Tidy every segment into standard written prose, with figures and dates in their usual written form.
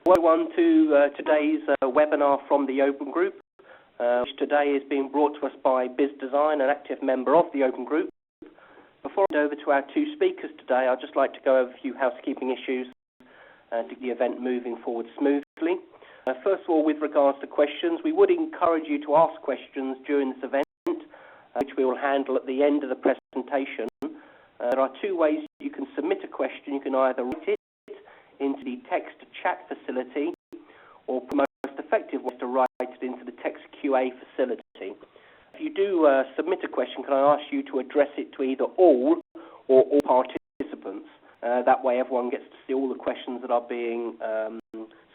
Welcome to today's webinar from the Open Group, which today is being brought to us by Biz Design, an active member of the Open Group. Before I hand over to our two speakers today, I'd just like to go over a few housekeeping issues to get the event moving forward smoothly. First of all, with regards to questions, we would encourage you to ask questions during this event, which we will handle at the end of the presentation. There are two ways you can submit a question. You can either write it into the text chat facility, or the most effective way is to write it into the text QA facility. If you do submit a question, can I ask you to address it to either all or all participants? That way everyone gets to see all the questions that are being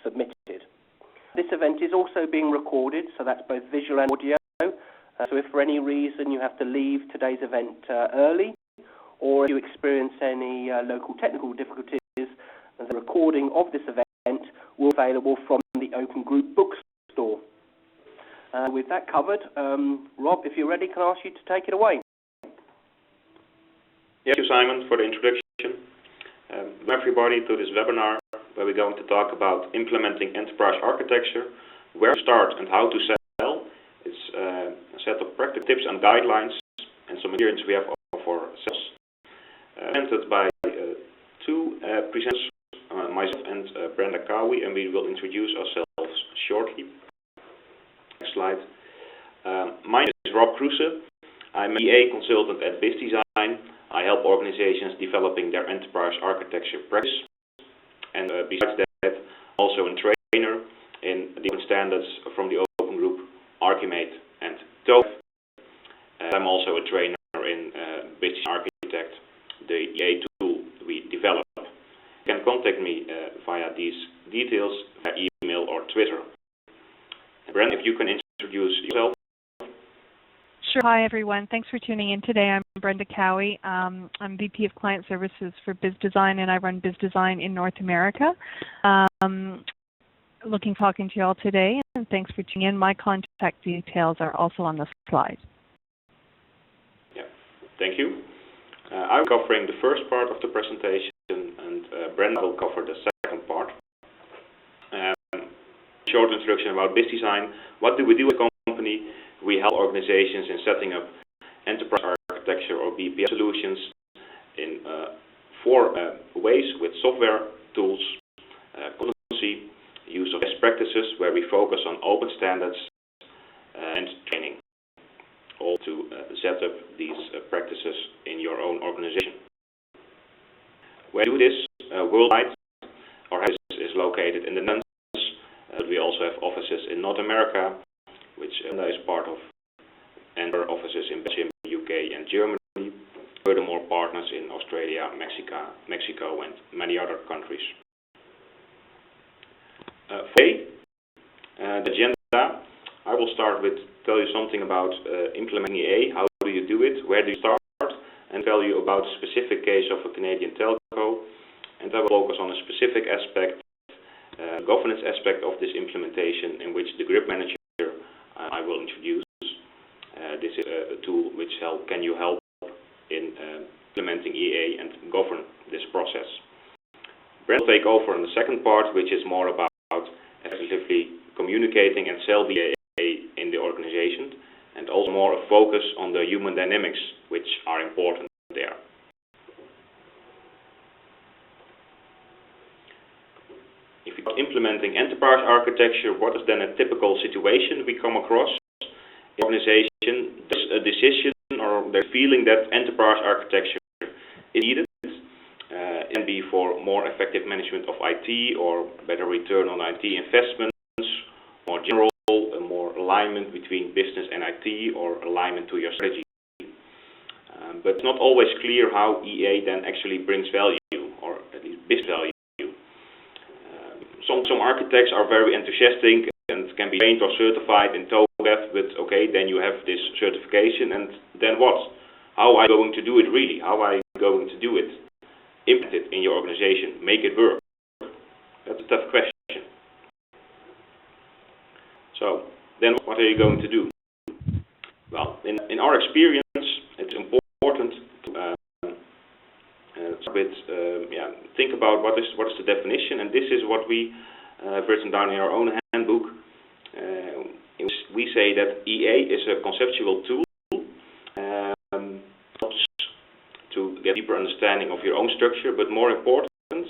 submitted. This event is also being recorded, so that's both visual and audio. So if for any reason you have to leave today's event early, or if you experience any local technical difficulties, the recording of this event will be available from the Open Group bookstore. With that covered, Rob, if you're ready, can I ask you to take it away? Thank you, Simon, for the introduction. Welcome everybody to this webinar where we're going to talk about implementing enterprise architecture, where to start and how to sell. It's a set of practical tips and guidelines and some experience we have for sales. Presented by two presenters, myself and Brenda Cowie, and we will introduce ourselves shortly. Next slide. My name is Rob Kruse. I'm an EA consultant at Biz Design. I help organizations developing their enterprise architecture practice. And besides that, also a trainer in different standards from the Open Group, Archimate and TOEFL. I'm also a trainer in Biz Architect, the EA tool we develop. You can contact me via these details via email or Twitter. Brenda, if you can introduce yourself. Sure. Hi, everyone. Thanks for tuning in today. I'm Brenda Cowie. I'm VP of Client Services for Biz Design, and I run Biz Design in North America. Talking to you all today, and thanks for tuning in. My contact details are also on the slide. Yeah, thank you. I'm covering the first part of the presentation, and Brenda will cover the second part. Short introduction about Biz Design. What do we do as a company? We help organizations in setting up enterprise architecture or BPM solutions in four ways: with software, tools, consultancy, use of best practices where we focus on open standards, and training, all to set up these practices in your own organization. We do this worldwide. Our head is located in the Netherlands. We also have offices in North America, which is part of, and our offices in Belgium, UK, and Germany. Furthermore, partners in Australia, Mexico, and many other countries. Today, the agenda. I will start with tell you something about implementing EA. How do you do it? Where do you start? And tell you about a specific case of a Canadian telco. And I will focus on a specific aspect, governance aspect of this implementation, in which the group manager I will introduce. This is a tool which can you help in implementing EA and govern this process. Brent will take over on the second part, which is more about effectively communicating and sell the EA in the organization, and also more a focus on the human dynamics which are important there. If we are implementing enterprise architecture, what is then a typical situation we come across? The organization does a decision or they're feeling that enterprise architecture is needed. It can be for more effective management of IT or better return on IT investments, more general, more alignment between business and IT or alignment to your strategy. But it's not always clear how EA then actually brings value, or at least business value. Some architects are very enthusiastic and can be trained or certified in TOEFL, but okay, then you have this certification, and then what? How are you going to do it really? How are you going to do it? Implement it in your organization, make it work. That's a tough question. So, then what are you going to do? Well, in our experience, it's important to think about what is the definition, and this is what we written down in our own handbook, in which we say that EA is a conceptual tool helps to get deeper understanding of your own structure, but more important, it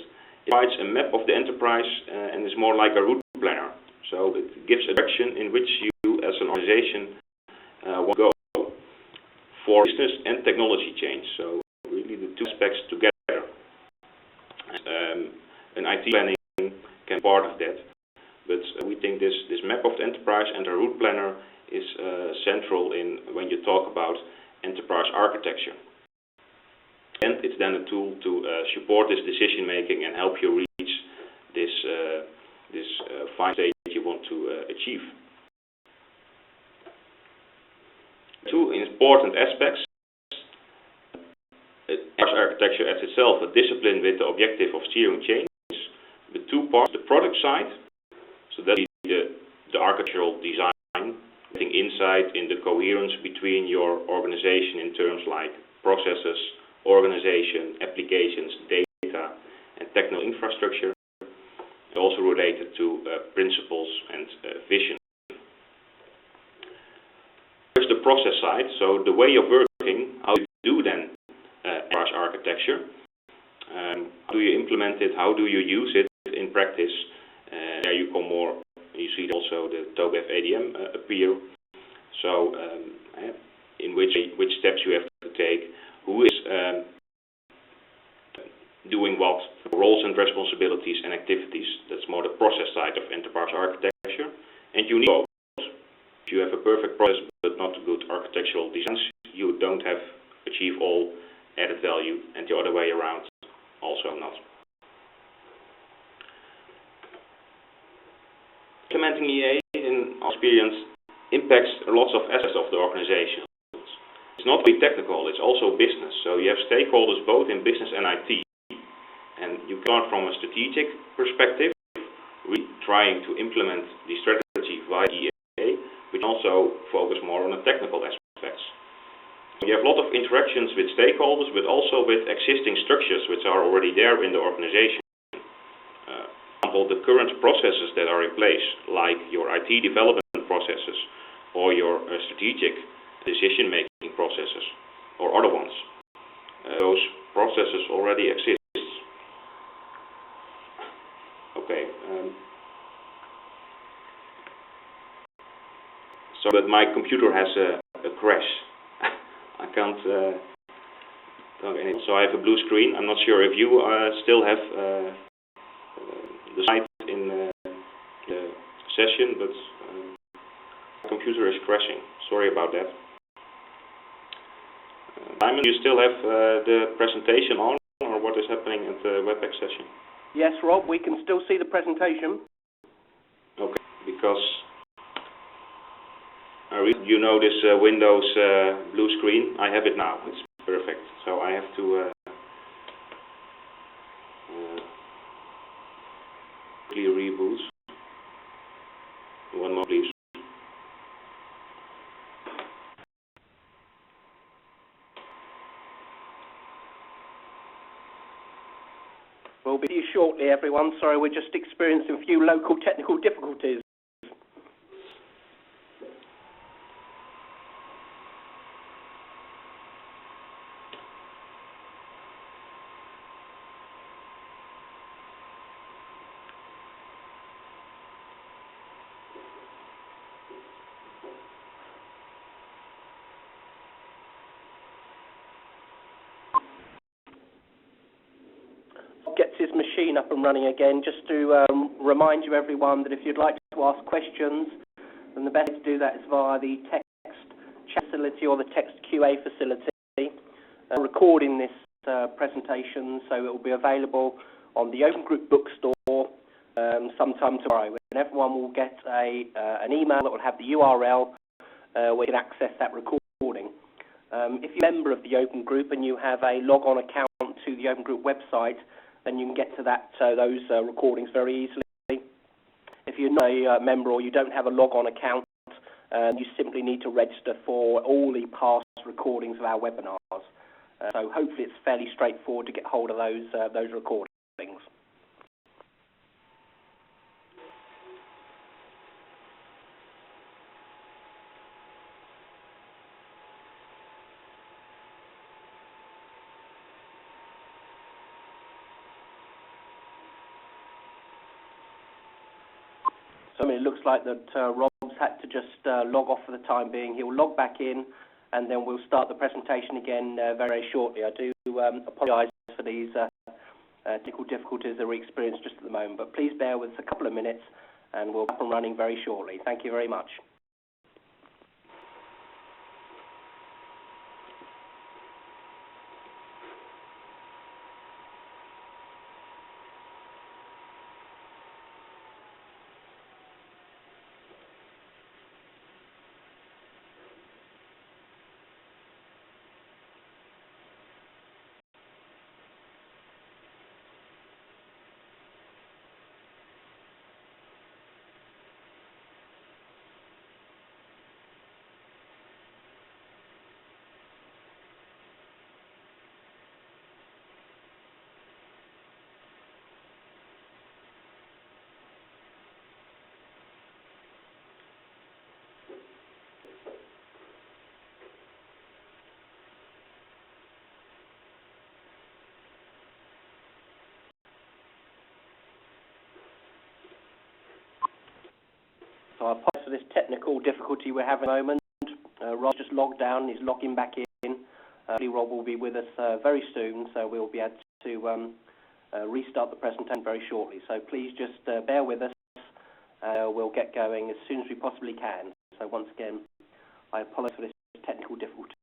provides a map of the enterprise and is more like a route planner. So it gives a direction in which you as an organization want to go for business and technology change. So really the two aspects together. An IT planning can be part of that, but we think this map of the enterprise and a route planner is central in when you talk about enterprise architecture. And it's then a tool to support this decision making and help you reach this final stage you want to achieve. Two important aspects. Enterprise architecture as itself, a discipline with the objective of steering change. The two parts, the product side, so that is the architectural design, getting insight in the coherence between your organization in terms like processes, organization, applications, data, and technical infrastructure, and also related to principles and vision. There's the process side, so the way of working, how you do then enterprise architecture, how do you implement it, how do you use it in practice. There you come more, you see also the TOGAF ADM appear, so in which steps you have to take, who is doing what, roles and responsibilities and activities. That's more the process side of enterprise architecture. And you need both. If you have a perfect process but not good architectural designs, you don't have achieve all added value, and the other way around also not. Implementing EA, in our experience, impacts lots of aspects of the organization. It's not only technical, it's also business. So you have stakeholders both in business and IT. And you start from a strategic perspective, really trying to implement the strategy via EA, which also focus more on the technical aspects. You have a lot of interactions with stakeholders, but also with existing structures which are already there in the organization. The current processes that are in place, like your IT development processes or your strategic decision-making processes or other ones. Those processes already exist. Okay. So that my computer has a crash. I can't talk anything. So I have a blue screen. I'm not sure if you still have the site in the session, but my computer is crashing. Sorry about that. Simon, do you still have the presentation on, or what is happening at the WebEx session? Yes, Rob, we can still see the presentation. Okay, because you know this Windows blue screen. I have it now. It's perfect. So I have to reboot. One more, please. We'll be with you shortly, everyone. Sorry, we're just experiencing a few local technical difficulties. Gets his machine up and running again. Just to remind you, everyone, that if you'd like to ask questions, then the best way to do that is via the text chat facility or the text QA facility. Recording this presentation, so it will be available on the Open Group bookstore sometime tomorrow, and everyone will get an email that will have the URL where you can access that recording. If you're a member of the Open Group and you have a log-on account to the Open Group website, then you can get to those recordings very easily. If you're not a member or you don't have a log-on account, you simply need to register for all the past recordings of our webinars. So hopefully it's fairly straightforward to get hold of those recordings. So it looks like that Rob's had to just log off for the time being. He'll log back in, and then we'll start the presentation again very shortly. I do apologise for these technical difficulties that we experience just at the moment, but please bear with us a couple of minutes, and we'll be up and running very shortly. Thank you very much. So I apologize for this technical difficulty we're having at the moment. Rob just logged down, he's logging back in. Hopefully Rob will be with us very soon, so we'll be able to restart the presentation very shortly. So please just bear with us. We'll get going as soon as we possibly can. So once again, I apologize for this technical difficulty.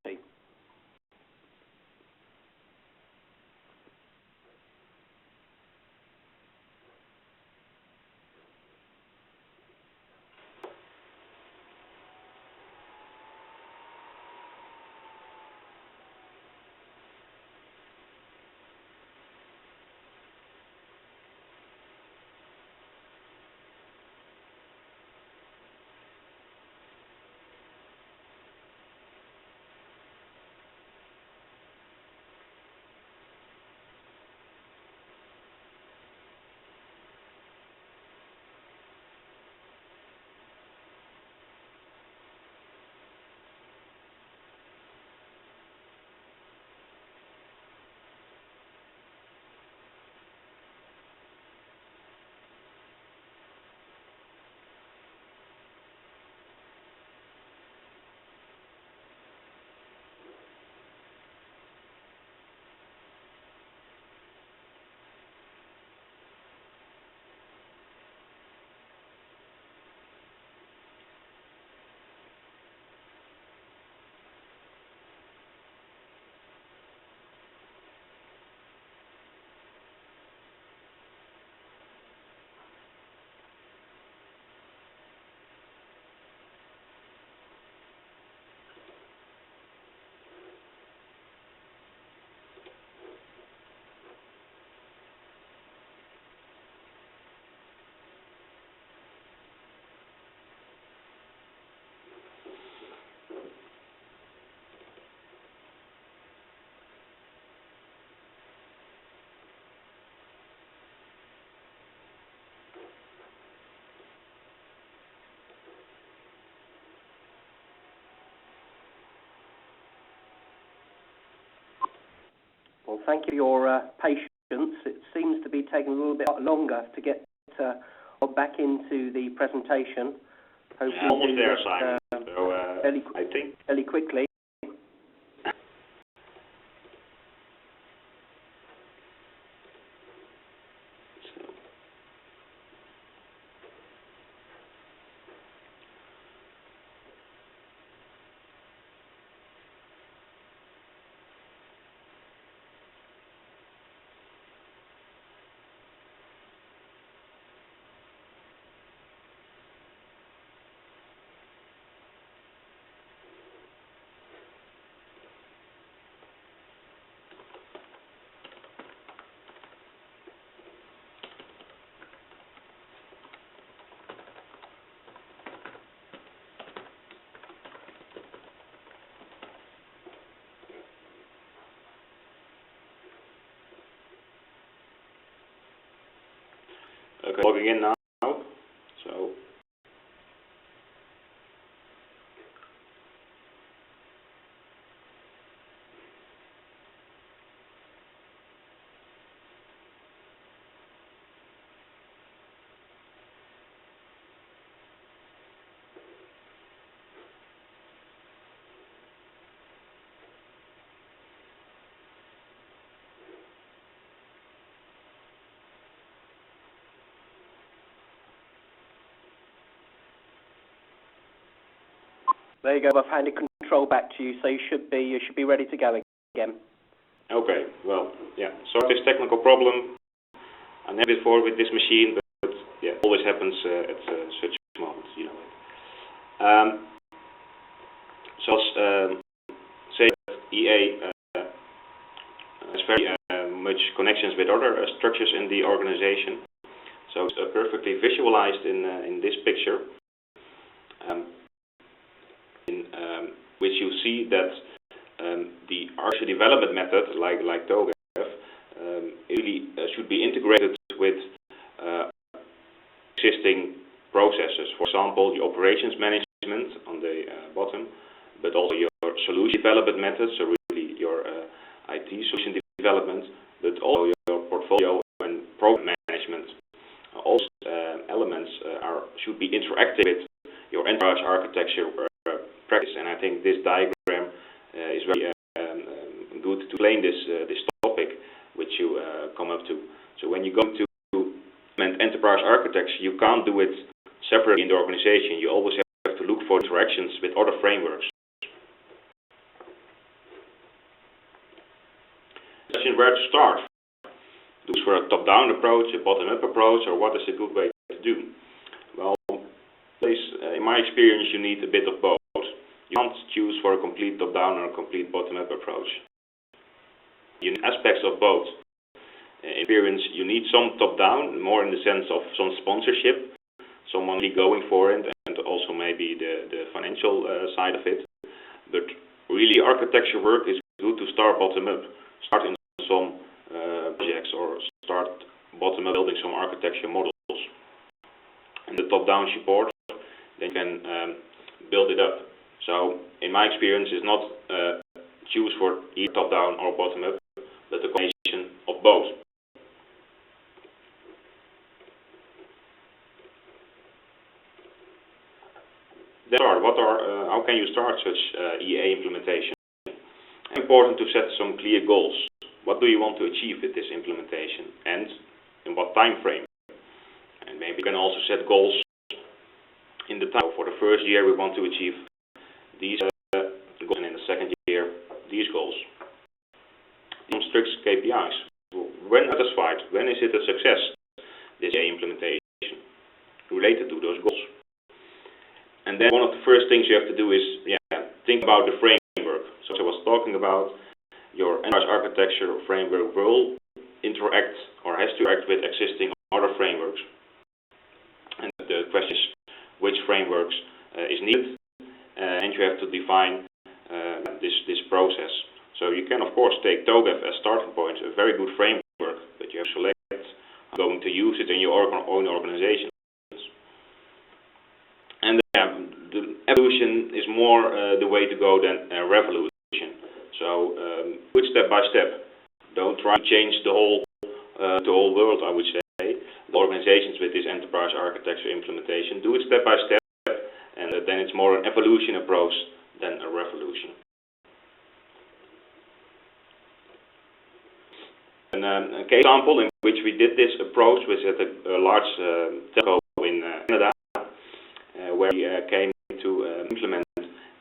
Well, thank you for your patience. It seems to be taking a little bit longer to get back into the presentation. Hopefully, almost there, Simon. So I think fairly quickly. Okay, logging in now. So There you go. I've handed control back to you, so you should be ready to go again. Okay. Well, yeah. So this technical problem, I never before with this machine, but yeah, it always happens at such moments, you know. So say that EA has very much connections with other structures in the organization. So it's perfectly visualized in this picture, which you see that the architecture development method, like TOGAF, really should be integrated with existing processes. For example, the operations management on the bottom, but also your solution development methods, so really your IT solution development, but also your portfolio and program management. All elements should be interactive with your enterprise architecture practice, and I think this diagram is very good to explain this topic which you come up to. So when you go to implement enterprise architecture, you can't do it separately in the organization. You always have to look for interactions with other frameworks. Question: where to start? Do it for a top-down approach, a bottom-up approach, or what is a good way to do? Well, in my experience, you need a bit of both. You can't choose for a complete top-down or a complete bottom-up approach. You need aspects of both. In experience, you need some top-down, more in the sense of some sponsorship, someone really going for it, and also maybe the financial side of it. But really, architecture work is good to start bottom-up. Start in some projects, or start bottom-up building some architecture models. And the top-down support, then you can build it up. So, in my experience, is not choose for either top-down or bottom-up, but the combination of both. Then, how can you start such EA implementation? It's important to set some clear goals. What do you want to achieve with this implementation, and in what time frame? And maybe you can also set goals in the time. For the first year, we want to achieve these goals, and in the second year, these goals. Some strict KPIs. When satisfied? When is it a success? This EA implementation related to those goals. And then one of the first things you have to do is think about the framework. So I was talking about your enterprise architecture framework will interact or has to interact with existing other frameworks. And the question is which frameworks is needed, and you have to define this process. So you can of course take TOGAF as starting point, a very good framework, but you have to select how you're going to use it in your own organization. And the evolution is more the way to go than a revolution. So do it step by step. Don't try to change the whole world, I would say. The organizations with this enterprise architecture implementation, do it step by step, and then it's more an evolution approach than a revolution. And a case example in which we did this approach was at a large telco in Canada, where we came to implement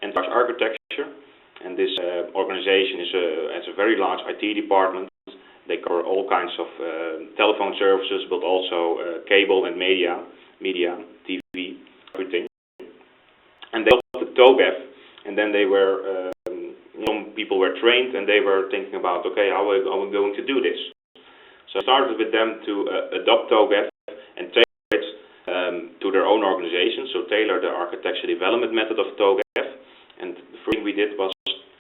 enterprise architecture. And this organization has a very large IT department. They cover all kinds of telephone services, but also cable and media, TV, everything. And they adopted TOGAF, and then they were, some people were trained, and they were thinking about, okay, how are we going to do this? So I started with them to adopt TOGAF and tailor it to their own organization, so tailor the architecture development method of TOGAF. And the first thing we did was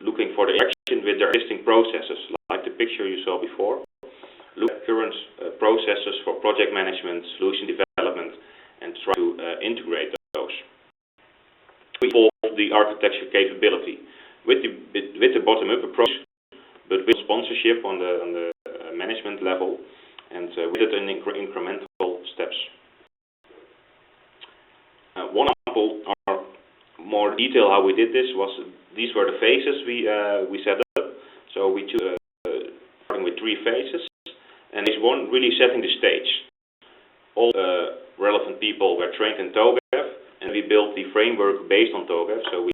looking for the interaction with their existing processes, like the picture you saw before. Look at current processes for project management, solution development, and try to integrate those. We evolve the architecture capability with the bottom-up approach, but with sponsorship on the management level, and with it in incremental steps. One example, or more detail how we did this, was these were the phases we set up. So we chose starting with 3 phases, and this one really setting the stage. All relevant people were trained in TOGAF, and we built the framework based on TOGAF. So we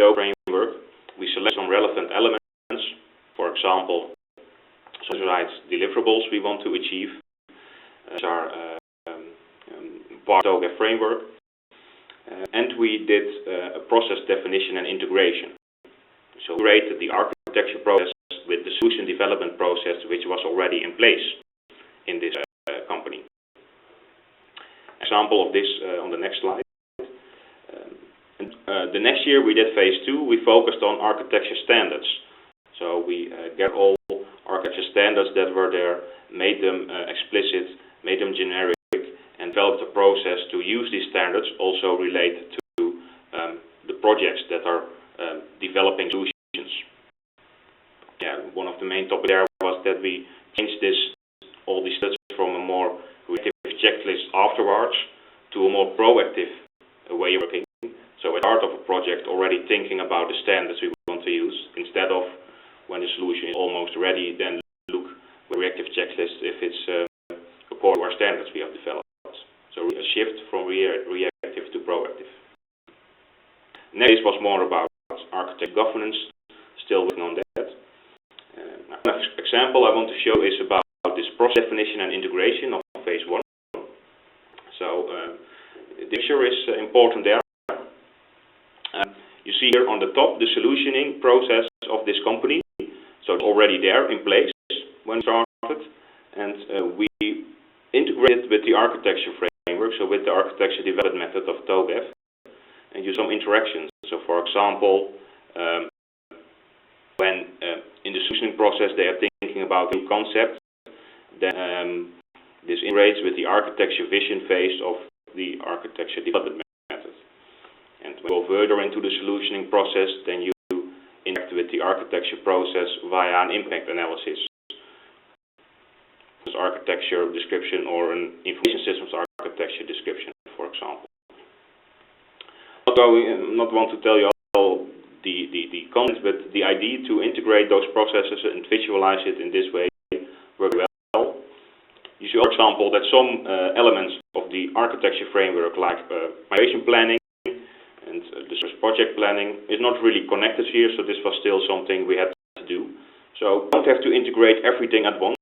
TOGAF framework, we select some relevant elements, for example, specified deliverables we want to achieve, which are part of the TOGAF framework, and we did a process definition and integration. So we created the architecture process with the solution development process, which was already in place in this company. Example of this on the next slide. The next year we did phase 2. We focused on architecture standards. So we gathered all architecture standards that were there, made them explicit, made them generic, and developed a process to use these standards also related to the projects that are developing solutions. Yeah, one of the main topics there was that we changed all these steps from a more reactive checklist afterwards to a more proactive way of working. So at the start of a project, already thinking about the standards we want to use, instead of when the solution is almost ready, then look with a reactive checklist if it's according to our standards we have developed. So a shift from reactive to proactive. Next was more about architect governance, still working on that. An example I want to show is about this process definition and integration of phase 1. So the picture is important there. You see here on the top the solutioning process of this company. So it's already there in place when we started, and we integrated with the architecture framework, so with the architecture development method of TOGAF, and use some interactions. So for example, when in the solutioning process they are thinking about a new concept, then this integrates with the architecture vision phase of the architecture development method. And when you go further into the solutioning process, then you interact with the architecture process via an impact analysis, architecture description, or an information systems architecture description, for example. Not want to tell you all the content, but the idea to integrate those processes and visualize it in this way works well. You see, for example, that some elements of the architecture framework, like migration planning and this project planning, is not really connected here, so this was still something we had to do. So don't have to integrate everything at once.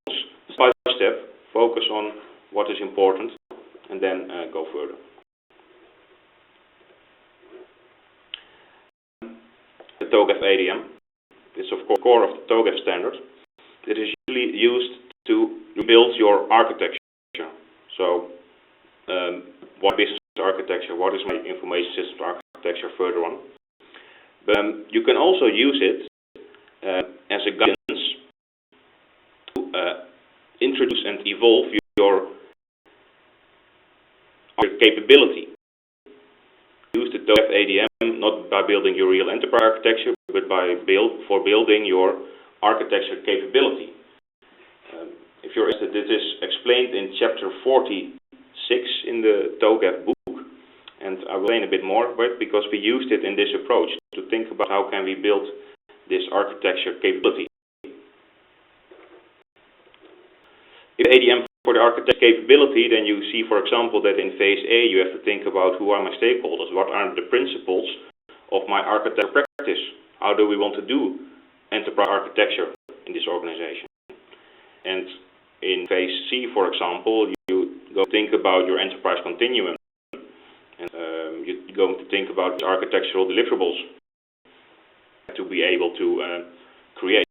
Step by step, focus on what is important, and then go further. The TOGAF ADM is of course core of the TOGAF standard. It is usually used to build your architecture. So what business architecture, what is my information systems architecture further on. But you can also use it as a guidance to introduce and evolve your capability. Use the TOGAF ADM not by building your real enterprise architecture, but for building your architecture capability. If you're interested, this is explained in chapter 46 in the TOGAF book, and I will explain a bit more about it because we used it in this approach to think about how can we build this architecture capability. If ADM for the architecture capability, then you see, for example, that in phase A you have to think about who are my stakeholders, what are the principles of my architecture practice, how do we want to do enterprise architecture in this organization. And in phase C, for example, you go think about your enterprise continuum, and you're going to think about architectural deliverables to be able to create.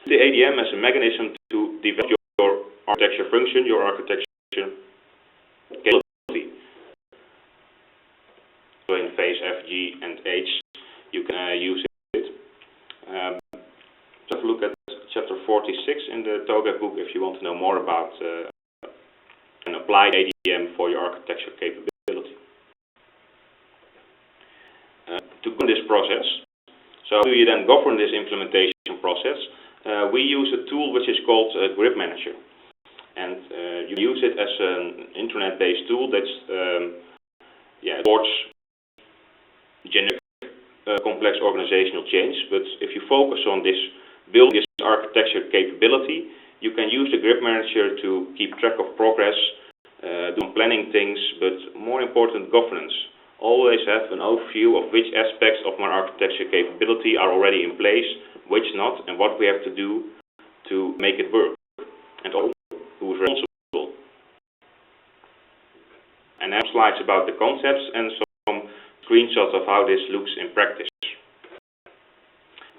The ADM as a mechanism to develop your architecture function, your architecture capability. So in phase F, G, and H, you can use it. Just look at chapter 46 in the TOGAF book if you want to know more about an applied ADM for your architecture capability. To govern this process, so how do you then govern this implementation process? We use a tool which is called Grip Manager, and you use it as an internet-based tool that supports generic complex organizational change. But if you focus on this building this architecture capability, you can use the Grip Manager to keep track of progress, do planning things, but more important, governance. always have an overview of which aspects of my architecture capability are already in place, which not, and what we have to do to make it work, and also who is responsible. And now slides about the concepts and some screenshots of how this looks in practice.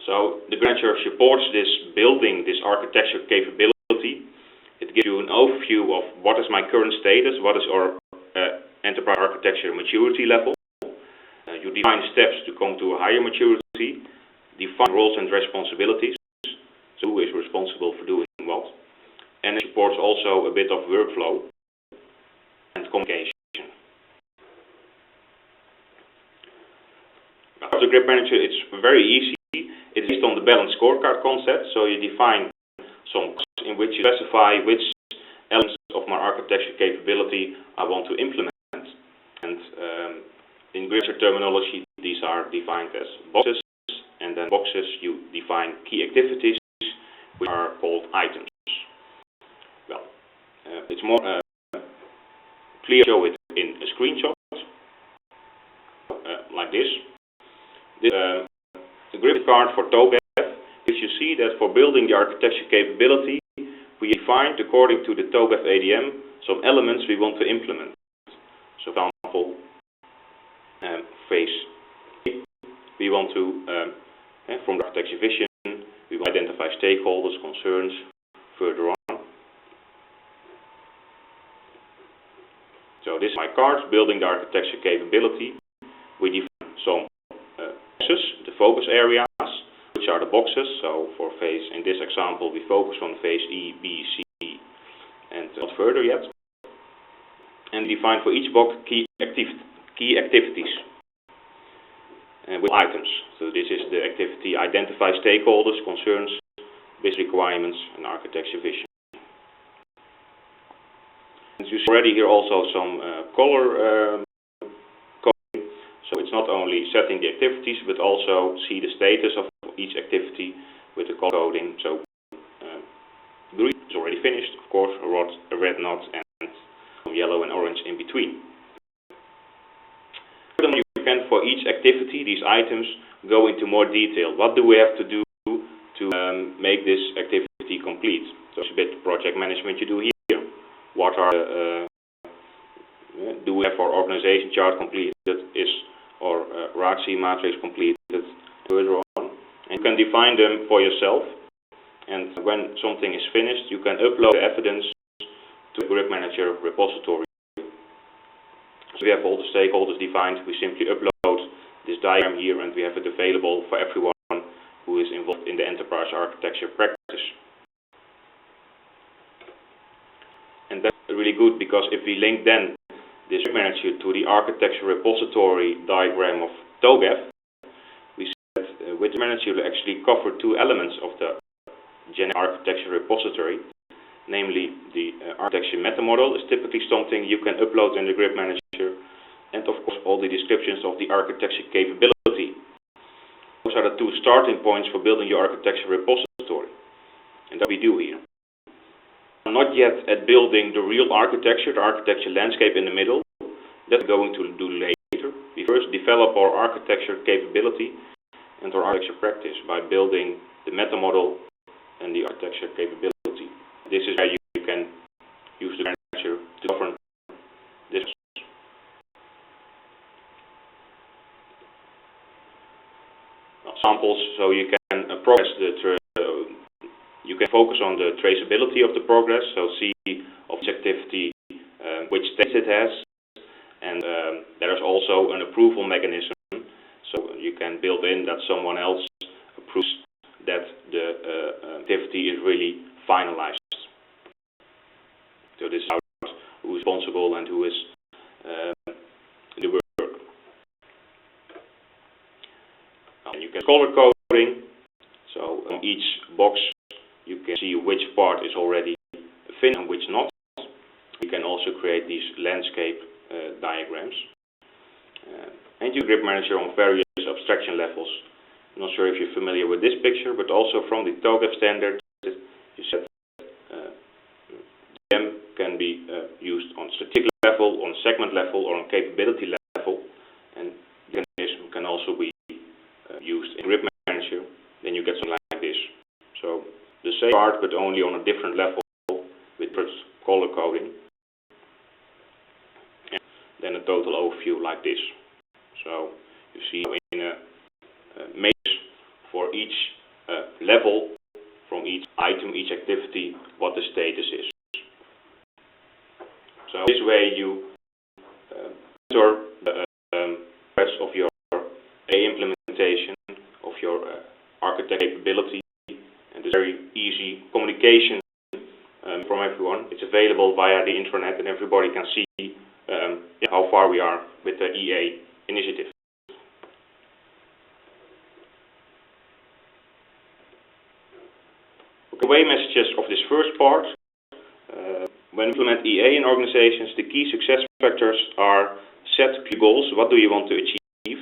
So the manager supports this building, this architecture capability. It gives you an overview of what is my current status, what is our enterprise architecture maturity level. You define steps to come to a higher maturity, define roles and responsibilities, so who is responsible for doing what, and it supports also a bit of workflow and communication. As a grid manager, it's very easy. It's based on the balanced scorecard concept, so you define some boxes in which you specify which elements of my architecture capability I want to implement. And in grid terminology, these are defined as boxes, and then boxes you define key activities, which are called items. Well, it's more clear to show it in a screenshot, like this. The grid card for TOGAF, if you see that for building the architecture capability, we defined according to the TOGAF ADM some elements we want to implement. So, for example, phase A, we want to, from the architecture vision, we will identify stakeholders, concerns further on. So this is my card, building the architecture capability. We define some boxes, the focus areas, which are the boxes. So for phase, in this example, we focus on phase E, B, C, and not further yet. And define for each box key activities with items. So this is the activity: identify stakeholders, concerns, business requirements, and architecture vision. And you see already here also some color coding. So it's not only setting the activities, but also see the status of each activity with the color coding. So green is already finished, of course, a red knot, and some yellow and orange in between. You can, for each activity, these items, go into more detail. What do we have to do to make this activity complete? So it's a bit project management you do here. What are do we have our organization chart completed? Is our RACI matrix completed? Further on, and you can define them for yourself. And when something is finished, you can upload the evidence to the grid manager repository. So we have all the stakeholders defined. We simply upload this diagram here, and we have it available for everyone who is involved in the enterprise architecture practice. And that's really good, because if we link then this grid manager to the architecture repository diagram of TOGAF, we see that with the manager you actually cover two elements of the generic architecture repository. Namely, the architecture meta model is typically something you can upload in the grid manager, and of course all the descriptions of the architecture capability. Those are the two starting points for building your architecture repository, and that we do here. I'm not yet at building the real architecture, the architecture landscape in the middle. That's going to do later. We first develop our architecture capability and our architecture practice by building the meta model and the architecture capability. This is where you can use the manager to govern this. Samples, so you can progress you can focus on the traceability of the progress, so see of each activity which stage it has, and there is also an approval mechanism, so you can build in that someone else approves that the activity is really finalized. So this is who is responsible and who is the work. And you can color coding. So on each box you can see which part is already finished and which not. You can also create these landscape diagrams. And you grid manager on various abstraction levels. I'm not sure if you're familiar with this picture, but also from the TOGAF standard, you said DM can be used on strategic level, on segment level, or on capability level. but only on a different level with color coding. And then a total overview like this. So you see in a matrix for each level, from each item, each activity, what the status is. So this way you monitor the rest of your implementation of your architect capability, and it's very easy communication from everyone. It's available via the intranet, and everybody can see how far we are with the EA initiative. The way messages of this first part. When we implement EA in organizations, the key success factors are set key goals. What do you want to achieve?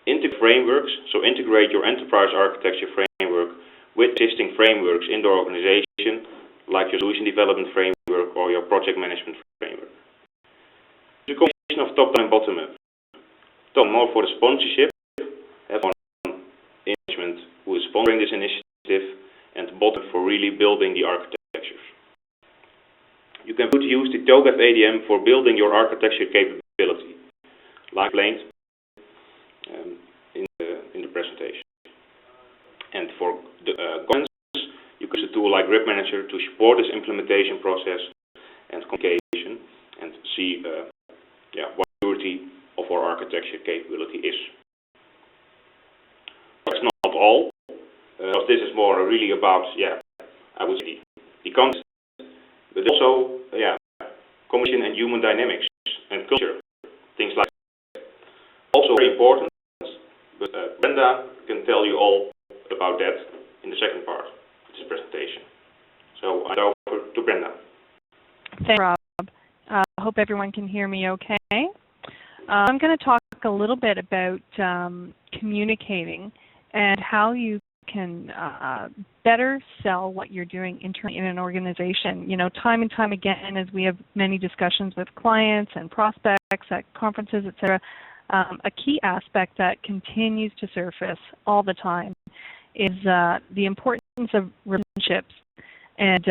Integrate frameworks, so integrate your enterprise architecture framework with existing frameworks in the organization, like your solution development framework or your project management framework. The combination of top-down and bottom-up. Top more for the sponsorship, have one management who is sponsoring this initiative, and bottom for really building the architectures. You can put use the TOGAF ADM for building your architecture capability, like explained in the presentation. And for the governance, you can use a tool like Grid Manager to support this implementation process and communication, and see what the maturity of our architecture capability is. That's not all. Because this is more really about, I would say the concept, but also, communication and human dynamics and culture, things like that. Also very important, but Brenda can tell you all about that in the second part of this presentation. So I hand over to Brenda. Thanks, Rob. I hope everyone can hear me okay. I'm going to talk a little bit about communicating and how you can better sell what you're doing internally in an organization. You know, time and time again, as we have many discussions with clients and prospects at conferences, etc., a key aspect that continues to surface all the time is the importance of relationships and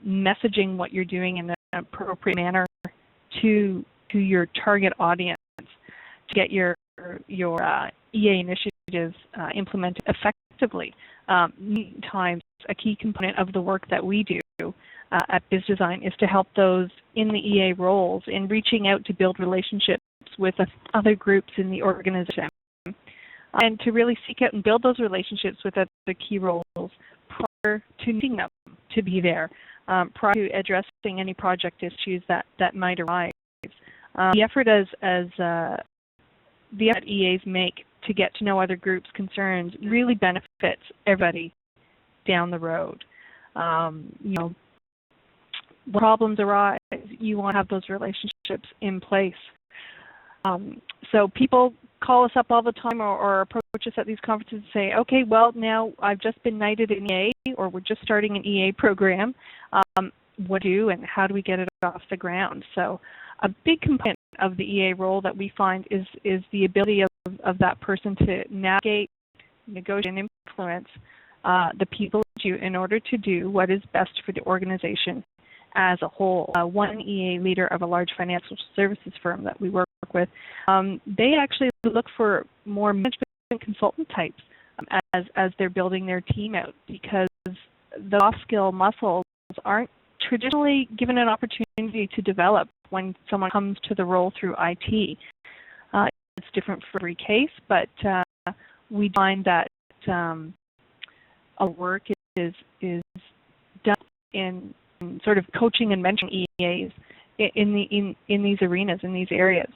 messaging what you're doing in an appropriate manner to your target audience to get your EA initiatives implemented effectively. Many times, a key component of the work that we do at BizDesign is to help those in the EA roles in reaching out to build relationships with other groups in the organization, and to really seek out and build those relationships with other key roles prior to needing them to be there, prior to addressing any project issues that might arise. The effort the effort EAs make to get to know other groups' concerns really benefits everybody down the road. When problems arise, you want to have those relationships in place. So people call us up all the time or approach us at these conferences and say, okay, well, now I've just been knighted in EA, or we're just starting an EA program. What do you do, and how do we get it off the ground? So a big component of the EA role that we find is the ability of that person to navigate, negotiate, and influence the people in order to do what is best for the organization as a whole. One EA leader of a large financial services firm that we work with, they actually look for more management consultant types as they're building their team out, because the soft skill muscles aren't traditionally given an opportunity to develop when someone comes to the role through IT. It's different for every case, but we find that our work is done in sort of coaching and mentoring EAs in these arenas, in these areas.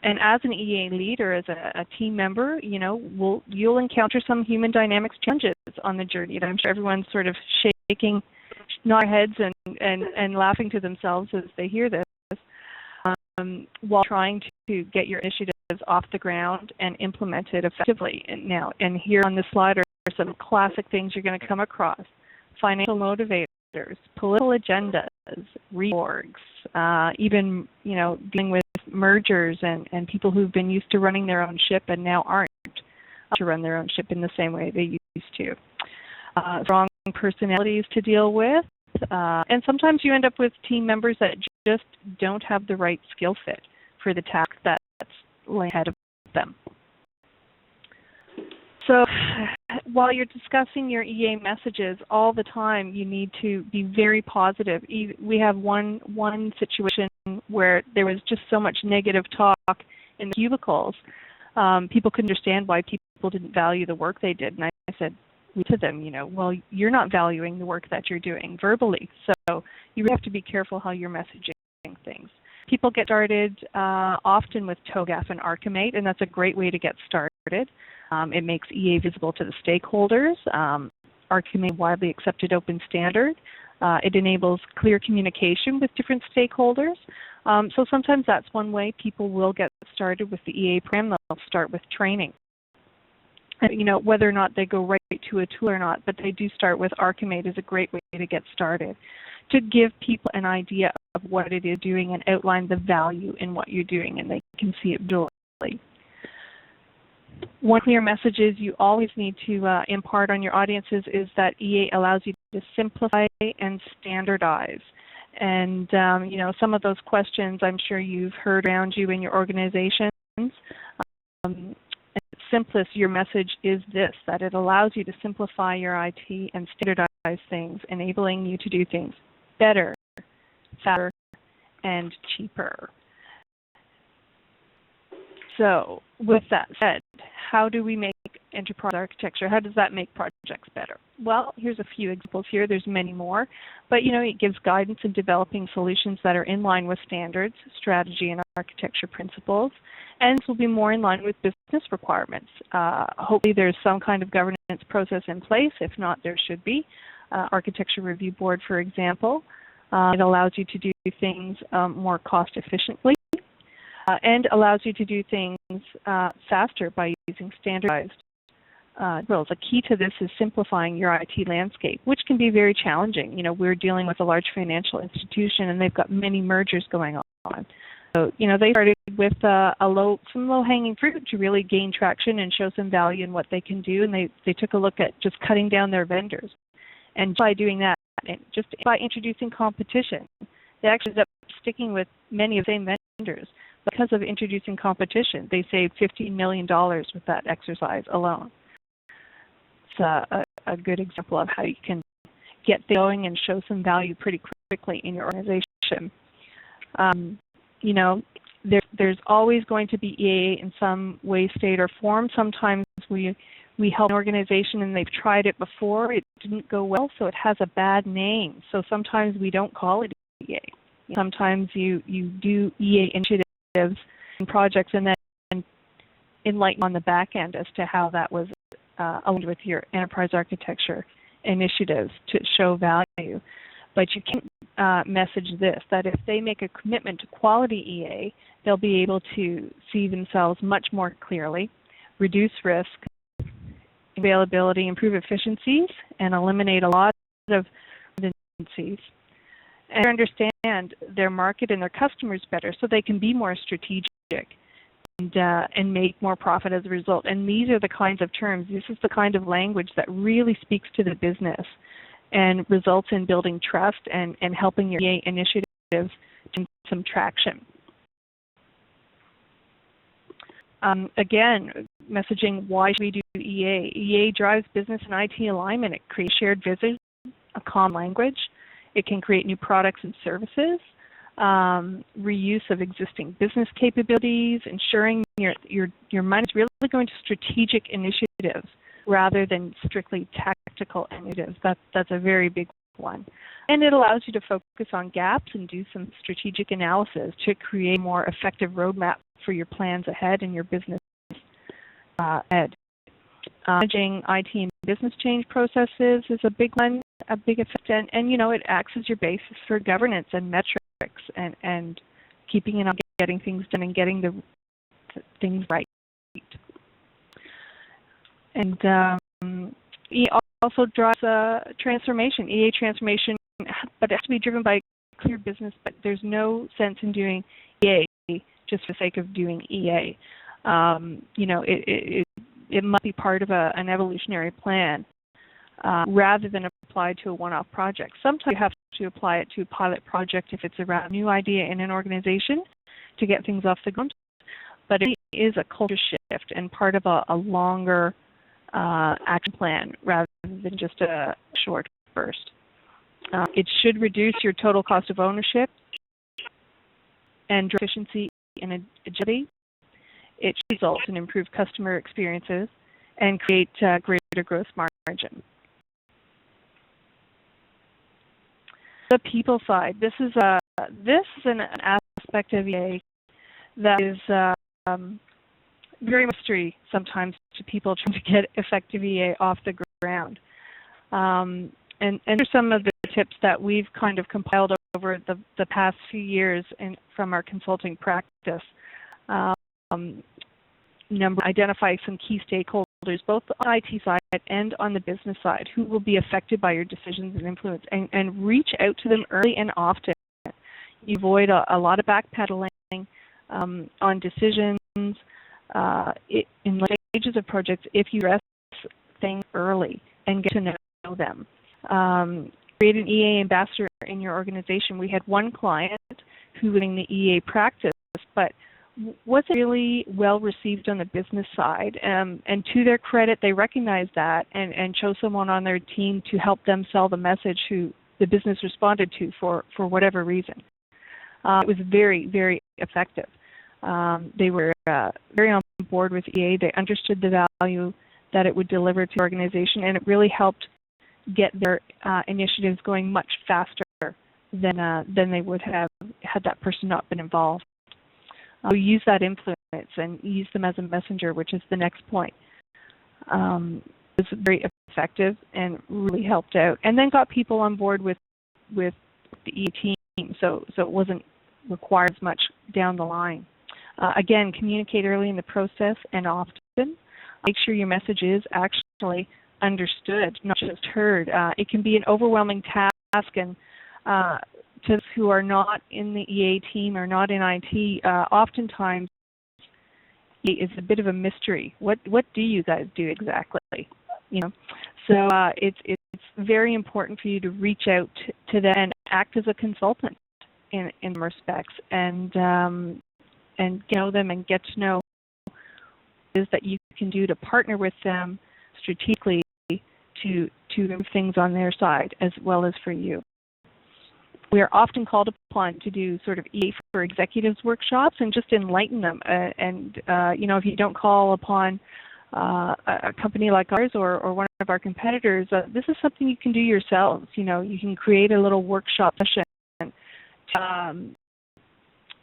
And as an EA leader, as a team member, you'll encounter some human dynamics challenges on the journey. And I'm sure everyone's sort of shaking, nodding heads and laughing to themselves as they hear this, while trying to get your initiatives off the ground and implemented effectively. And here on this slide are some classic things you're going to come across: financial motivators, political agendas, reorgs, even dealing with mergers and people who've been used to running their own ship and now aren't to run their own ship in the same way they used to. strong personalities to deal with, and sometimes you end up with team members that just don't have the right skill fit for the task that's laying ahead of them. So while you're discussing your EA messages all the time, you need to be very positive. We have one situation where there was just so much negative talk in the cubicles. People couldn't understand why people didn't value the work they did. And I said to them, well, you're not valuing the work that you're doing verbally. So you have to be careful how you're messaging things. People get started often with TOGAF and Archimate, and that's a great way to get started. It makes EA visible to the stakeholders. Archimate is a widely accepted open standard. It enables clear communication with different stakeholders. So sometimes that's one way people will get started with the EA program. They'll start with training. Whether or not they go right to a tool or not, but they do start with Archimate is a great way to get started, to give people an idea of what it is doing and outline the value in what you're doing, and they can see it visually. One clear message is you always need to impart on your audiences is that EA allows you to simplify and standardize. And, some of those questions I'm sure you've heard around you in your organizations. At its simplest, your message is this, that it allows you to simplify your IT and standardize things, enabling you to do things better, faster, and cheaper. So, with that said, how do we make enterprise architecture? How does that make projects better? Well, here's a few examples here. There's many more. But, it gives guidance in developing solutions that are in line with standards, strategy, and architecture principles. And this will be more in line with business requirements. Hopefully there's some kind of governance process in place. If not, there should be. Architecture Review Board, for example. It allows you to do things more cost efficiently. And allows you to do things faster by using standardized rules. A key to this is simplifying your IT landscape, which can be very challenging. We're dealing with a large financial institution, and they've got many mergers going on. So, they started with some low-hanging fruit to really gain traction and show some value in what they can do, and they took a look at just cutting down their vendors. And by doing that, and just by introducing competition, they actually ended up sticking with many of the same vendors. Because of introducing competition, they saved $15 million with that exercise alone. It's a good example of how you can get going and show some value pretty quickly in your organization. There's always going to be EA in some way, state, or form. Sometimes we help an organization and they've tried it before. It didn't go well, so it has a bad name. So sometimes we don't call it EA. Sometimes you do EA initiatives and projects and then enlighten on the back end as to how that was aligned with your enterprise architecture initiatives to show value. But you can't message this, that if they make a commitment to quality EA, they'll be able to see themselves much more clearly, reduce risk, availability, improve efficiencies, and eliminate a lot of redundancies. And understand their market and their customers better so they can be more strategic and make more profit as a result. And these are the kinds of terms, this is the kind of language that really speaks to the business and results in building trust and helping your EA initiatives to gain some traction. Again, messaging, why should we do EA? EA drives business and IT alignment. It creates shared vision, a common language. It can create new products and services, reuse of existing business capabilities, ensuring your mind is really going to strategic initiatives rather than strictly tactical initiatives. That's a very big one. And it allows you to focus on gaps and do some strategic analysis to create a more effective roadmap for your plans ahead in your business ahead. Managing IT and business change processes is a big one, a big effect, and it acts as your basis for governance and metrics and keeping on getting things done and getting the things right. And EA also drives transformation, EA transformation, but it has to be driven by clear business, but there's no sense in doing EA just for the sake of doing EA. It must be part of an evolutionary plan. rather than apply to a one-off project. Sometimes you have to apply it to a pilot project if it's around a new idea in an organization to get things off the ground, but it is a culture shift and part of a longer action plan rather than just a short burst. It should reduce your total cost of ownership and efficiency and agility. It should result in improved customer experiences and create greater gross margin. The people side. This is an aspect of EA that is very mystery sometimes to people trying to get effective EA off the ground. And these are some of the tips that we've kind of compiled over the past few years from our consulting practice. Identify some key stakeholders, both on the IT side and on the business side, who will be affected by your decisions and influence, and reach out to them early and often. You avoid a lot of backpedaling on decisions in the stages of projects if you address things early and get to know them. Create an EA ambassador in your organization. We had one client who was in the EA practice, but wasn't really well received on the business side. And to their credit, they recognized that and chose someone on their team to help them sell the message who the business responded to for whatever reason. It was very, very effective. They were very on board with EA. They understood the value that it would deliver to the organization, and it really helped get their initiatives going much faster than they would have had that person not been involved. We use that influence and use them as a messenger, which is the next point. It was very effective and really helped out, and then got people on board with the EA team, so it wasn't required as much down the line. Again, communicate early in the process and often. Make sure your message is actually understood, not just heard. It can be an overwhelming task, and to those who are not in the EA team or not in IT, oftentimes it is a bit of a mystery. What do you guys do exactly? So it's very important for you to reach out to them and act as a consultant in respects, and know them and get to know what it is that you can do to partner with them strategically to move things on their side as well as for you. We are often called upon to do sort of EA for executives workshops and just enlighten them. If you don't call upon a company like ours or one of our competitors, this is something you can do yourselves. You can create a little workshop session to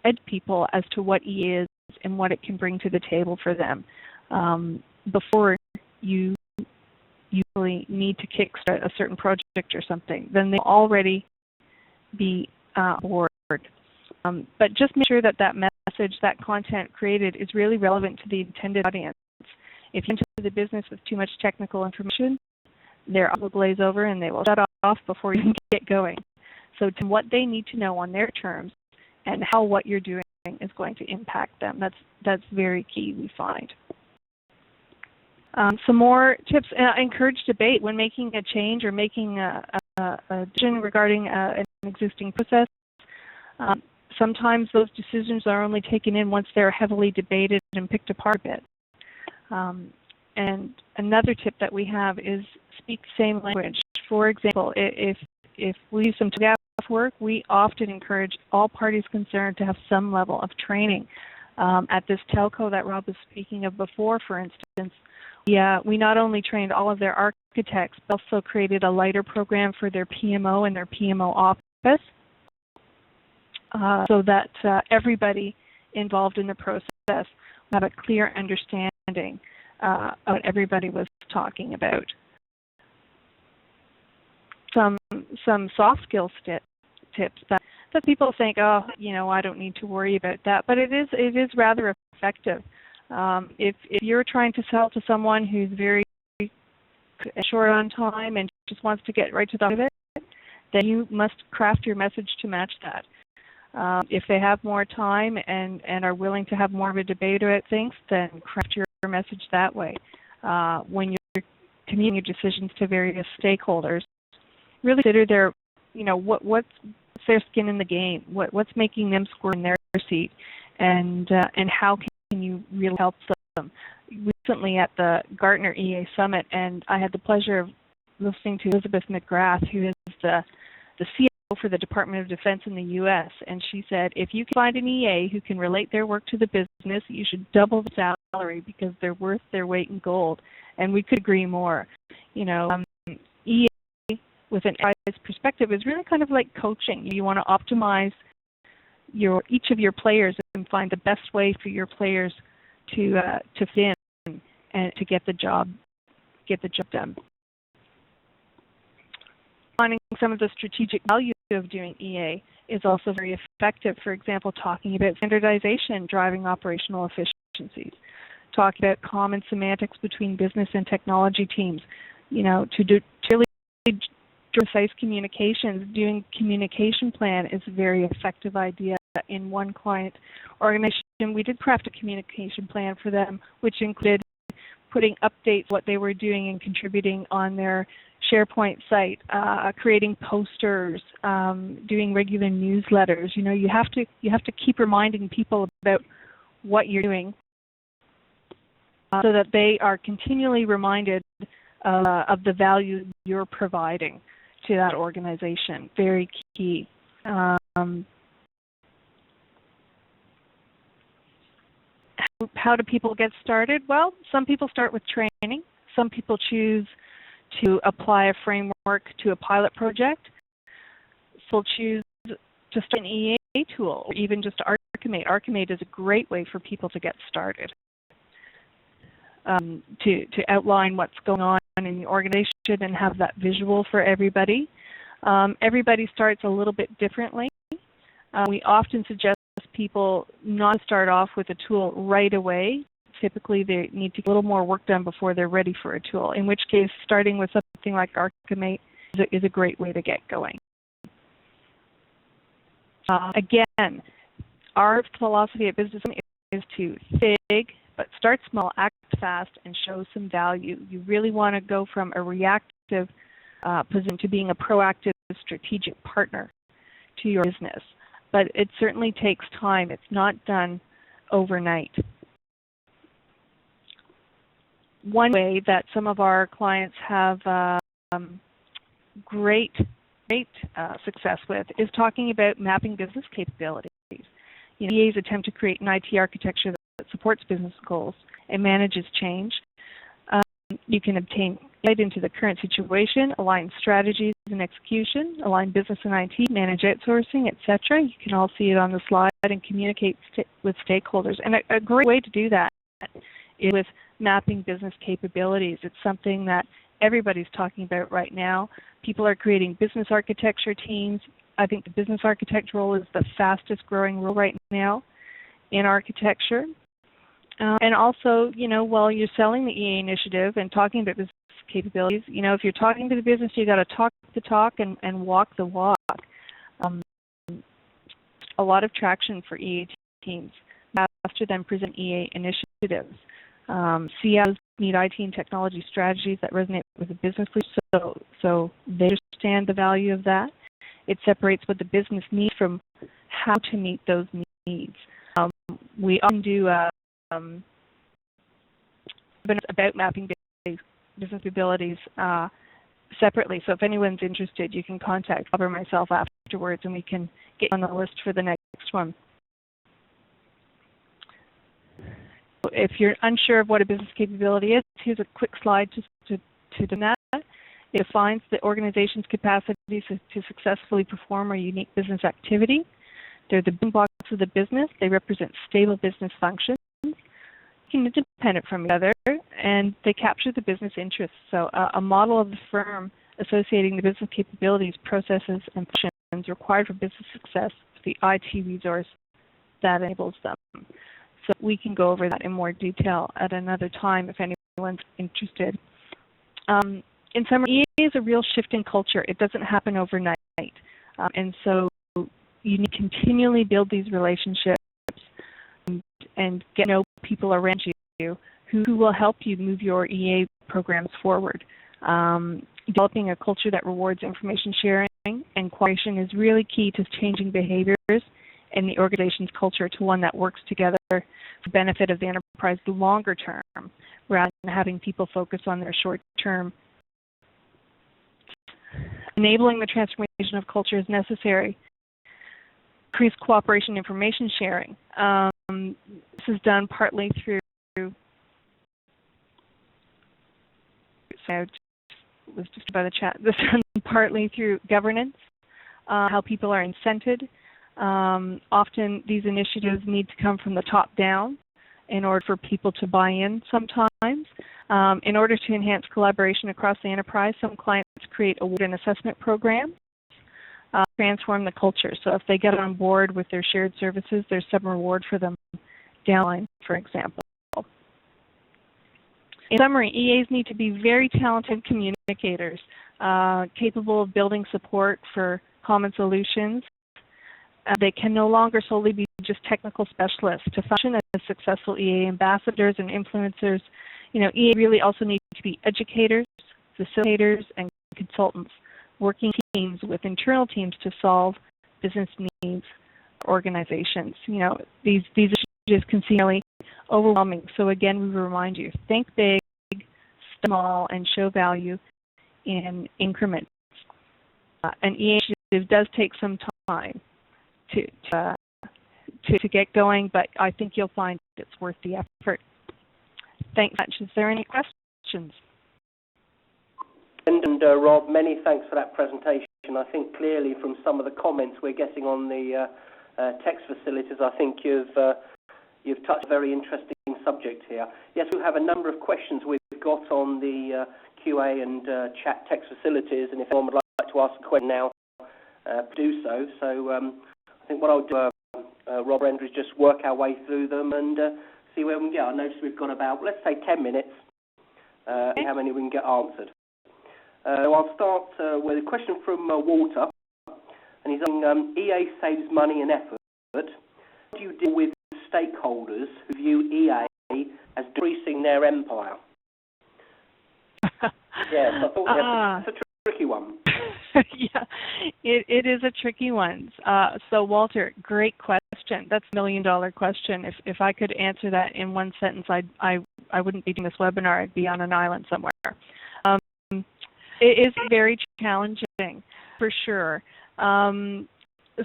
educate people as to what EA is and what it can bring to the table for them before you really need to kickstart a certain project or something. Then they already be board. But just make sure that message, that content created is really relevant to the intended audience. If you're into the business with too much technical information, their eyes will glaze over and they will shut off before you can get going. So to what they need to know on their terms and how what you're doing is going to impact them. That's very key, we find. Some more tips. Encourage debate when making a change or making a decision regarding an existing process. Sometimes those decisions are only taken in once they're heavily debated and picked apart a bit. And another tip that we have is speak the same language. For example, if we do some staff work, we often encourage all parties concerned to have some level of training. At this telco that Rob was speaking of before, for instance, we not only trained all of their architects, but also created a lighter program for their PMO and their PMO office so that everybody involved in the process have a clear understanding of what everybody was talking about. Some soft skill tips that people think, I don't need to worry about that, but it is rather effective. If you're trying to sell to someone who's very short on time and just wants to get right to the heart of it, then you must craft your message to match that. If they have more time and are willing to have more of a debate about things, then craft your message that way. When you're communicating your decisions to various stakeholders. Really consider their, what's their skin in the game, what's making them squirm in their seat, and how can you really help them. Recently at the Gartner EA Summit, and I had the pleasure of listening to Elizabeth McGrath, who is the CIO for the Department of Defense in the U.S., and she said, if you can find an EA who can relate their work to the business, you should double the salary because they're worth their weight in gold. And we could agree more. EA with an enterprise perspective is really kind of like coaching. You want to optimize each of your players and find the best way for your players to fit in and to get the job done. Finding some of the strategic value of doing EA is also very effective. For example, talking about standardization, driving operational efficiencies, talking about common semantics between business and technology teams, to really precise communications. Doing communication plan is a very effective idea. In one client organization, we did craft a communication plan for them, which included putting updates, what they were doing and contributing on their SharePoint site, creating posters, doing regular newsletters. You have to keep reminding people about what you're doing so that they are continually reminded of the value you're providing to that organization. Very key. How do people get started? Well, some people start with training. Some people choose to apply a framework to a pilot project. Some choose to start an EA tool, or even just Archimate. Archimate is a great way for people to get started, to outline what's going on in the organization and have that visual for everybody. Everybody starts a little bit differently. We often suggest people not to start off with a tool right away. Typically, they need to get a little more work done before they're ready for a tool, in which case starting with something like Archimate is a great way to get going. Again, our philosophy at Business is to think big, but start small, act fast, and show some value. You really want to go from a reactive position to being a proactive strategic partner to your business. But it certainly takes time. It's not done overnight. One way that some of our clients have great success with is talking about mapping business capabilities. EAs attempt to create an IT architecture that supports business goals and manages change. You can obtain insight into the current situation, align strategies and execution, align business and IT, manage outsourcing, etc. You can all see it on the slide, and communicate with stakeholders. And a great way to do that is with mapping business capabilities. It's something that everybody's talking about right now. People are creating business architecture teams. I think the business architect role is the fastest growing role right now in architecture. And also, while you're selling the EA initiative and talking about business capabilities, if you're talking to the business, you got to talk the talk and walk the walk. A lot of traction for EA teams after them present EA initiatives. CIOs need IT and technology strategies that resonate with the business leaders, so they understand the value of that. It separates what the business needs from how to meet those needs. We often do about mapping business abilities separately. So if anyone's interested, you can contact Bob or myself afterwards, and we can get on the list for the next one. If you're unsure of what a business capability is, here's a quick slide to do that. It defines the organization's capacity to successfully perform a unique business activity. They're the building blocks of the business. They represent stable business functions, independent from each other, and they capture the business interests. So a model of the firm associating the business capabilities, processes, and functions required for business success with the IT resource that enables them. So we can go over that in more detail at another time if anyone's interested. In summary, EA is a real shift in culture. It doesn't happen overnight. And so you need to continually build these relationships and get to know people around you who will help you move your EA programs forward. Developing a culture that rewards information sharing and cooperation is really key to changing behaviors in the organization's culture to one that works together for the benefit of the enterprise longer term, rather than having people focus on their short term. Enabling the transformation of culture is necessary. Increase cooperation, information sharing. This is done partly through. Was just by the chat. This is done partly through governance, how people are incented. Often these initiatives need to come from the top down in order for people to buy in sometimes. In order to enhance collaboration across the enterprise, some clients create award and assessment programs, transform the culture. So if they get on board with their shared services, there's some reward for them downline, for example. In summary, EAs need to be very talented communicators, capable of building support for common solutions. They can no longer solely be just technical specialists. To function as successful EA ambassadors and influencers, EA really also need to be educators, facilitators, and consultants, working teams with internal teams to solve business needs for organizations. These issues can seem really overwhelming. So again, we remind you, think big, small, and show value in increments. An EA initiative does take some time to get going, but I think you'll find it's worth the effort. Thanks much. Is there any questions? And Rob, many thanks for that presentation. I think clearly from some of the comments we're getting on the text facilities, I think you've touched a very interesting subject here. Yes, we have a number of questions we've got on the QA and chat text facilities, and if anyone would like to ask a question now, do so. So I think what I'll do, Rob and Andrew, is just work our way through them and see where we can get. I notice we've got about, let's say, 10 minutes, how many we can get answered. So I'll start with a question from Walter, and he's saying, EA saves money and effort. How do you deal with stakeholders who view EA as decreasing their empire? Yes, I thought that's a tricky one. Yeah, it is a tricky one. So Walter, great question. That's $1 million question. If I could answer that in one sentence, I wouldn't be doing this webinar. I'd be on an island somewhere. It is very challenging, for sure.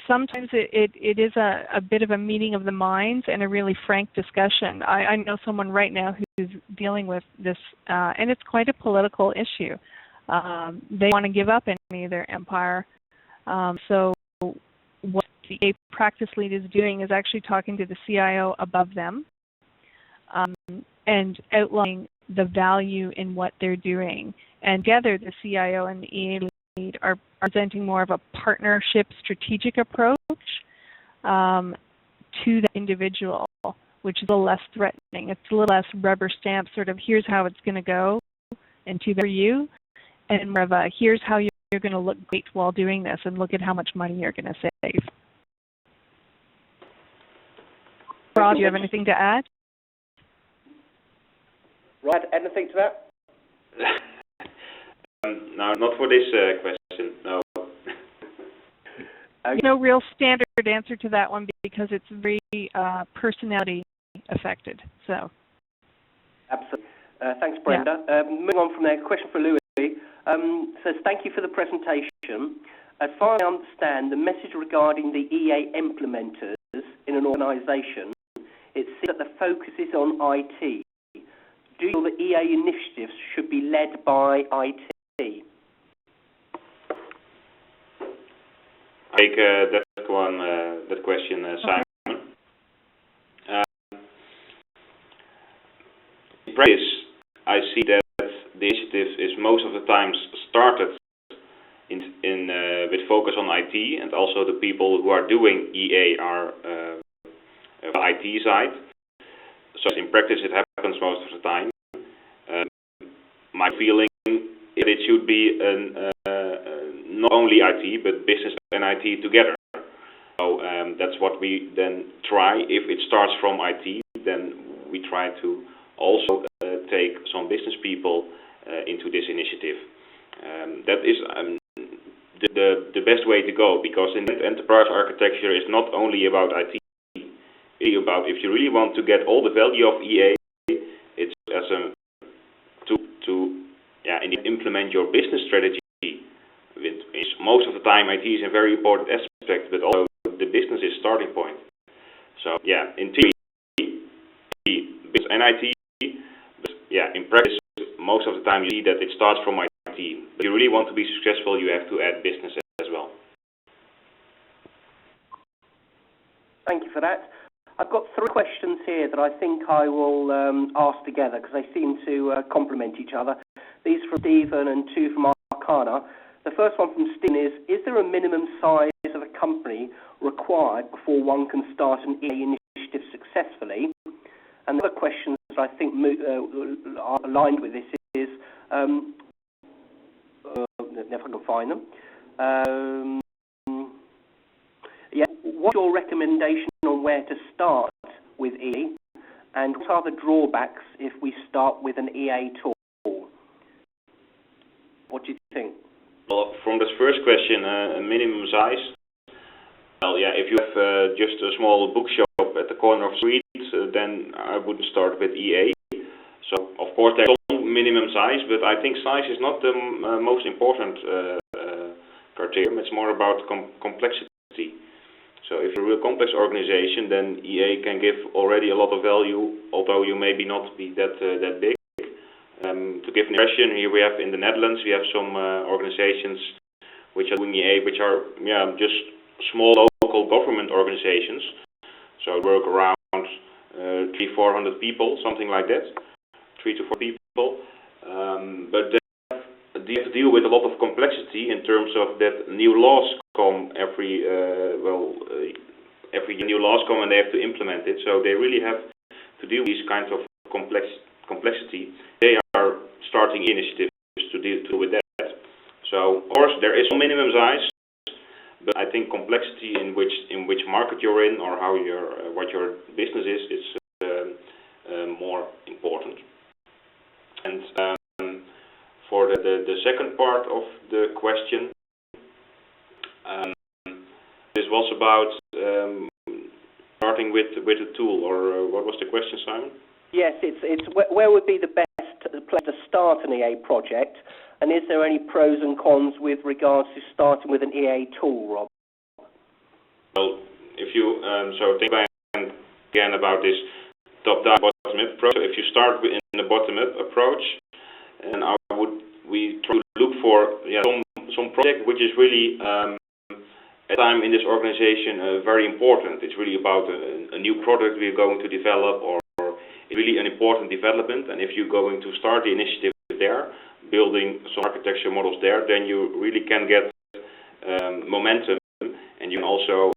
Sometimes it is a bit of a meeting of the minds and a really frank discussion. I know someone right now who's dealing with this, and it's quite a political issue. They want to give up any of their empire. So what the EA practice lead is doing is actually talking to the CIO above them and outlining the value in what they're doing. And together, the CIO and the EA lead are presenting more of a partnership strategic approach to the individual, which is a little less threatening. It's a little less rubber stamp, sort of here's how it's going to go and too bad for you, and more of a here's how you're going to look great while doing this and look at how much money you're going to save. Rob, do you have anything to add? Right, anything to that? No, not for this question, no. No real standard answer to that one because it's very personality affected. So. Absolutely. Thanks, Brenda. Yeah. Moving on from there, question for Louis. Says, thank you for the presentation. As far as I understand, the message regarding the EA implementers in an organisation, it seems that the focus is on IT. Do you feel that EA initiatives should be led by IT? I take that question, Simon. In practice, I see that the initiative is most of the times started with focus on IT, and also the people who are doing EA are IT side. So in practice, it happens most of the time. My feeling is that it should be not only IT, but business and IT together. So that's what we then try. If it starts from IT, then we try to also take some business people into this initiative. That is the best way to go, because in enterprise architecture is not only about IT. It's about, if you really want to get all the value of EA, it's as a to implement your business strategy. Most of the time, IT is a very important aspect, but also the business is starting point. So in theory, business and IT, but in practice, most of the time you see that it starts from IT. But if you really want to be successful, you have to add business as well. Thank you for that. I've got 3 questions here that I think I will ask together because they seem to complement each other. These from Stephen and 2 from Arcana. The first one from Stephen is there a minimum size of a company required before one can start an EA initiative successfully? And the other questions that I think are aligned with this is, if I can find them, what's your recommendation on where to start with EA, and what are the drawbacks if we start with an EA tool? What do you think? Well, from this first question, a minimum size. Well, if you have just a small bookshop at the corner of the street, then I wouldn't start with EA. So, of course, there's some minimum size, but I think size is not the most important criterion. It's more about complexity. So if you're a real complex organization, then EA can give already a lot of value, although you maybe not be that big. To give an impression, here we have in the Netherlands, we have some organizations which are doing EA, which are just small local government organizations. So work around 300-400 people, something like that, 3 to 4 people. But they have to deal with a lot of complexity in terms of that new laws come every new laws come and they have to implement it. So they really have to deal with these kinds of complexity. They are starting initiatives to deal with that. So of course there is a minimum size, but I think complexity in which market you're in or how what your business is more important. And for the second part of the question, this was about starting with a tool, or what was the question, Simon? Yes, it's where would be the best place to start an EA project, and is there any pros and cons with regards to starting with an EA tool, Rob? Well, if you think again about this top-down, bottom-up approach. So if you start in the bottom-up approach, and we try to look for some project which is really at time in this organization very important. It's really about a new product we're going to develop, or it's really an important development. And if you're going to start the initiative there, building some architecture models there, then you really can get momentum, and you can also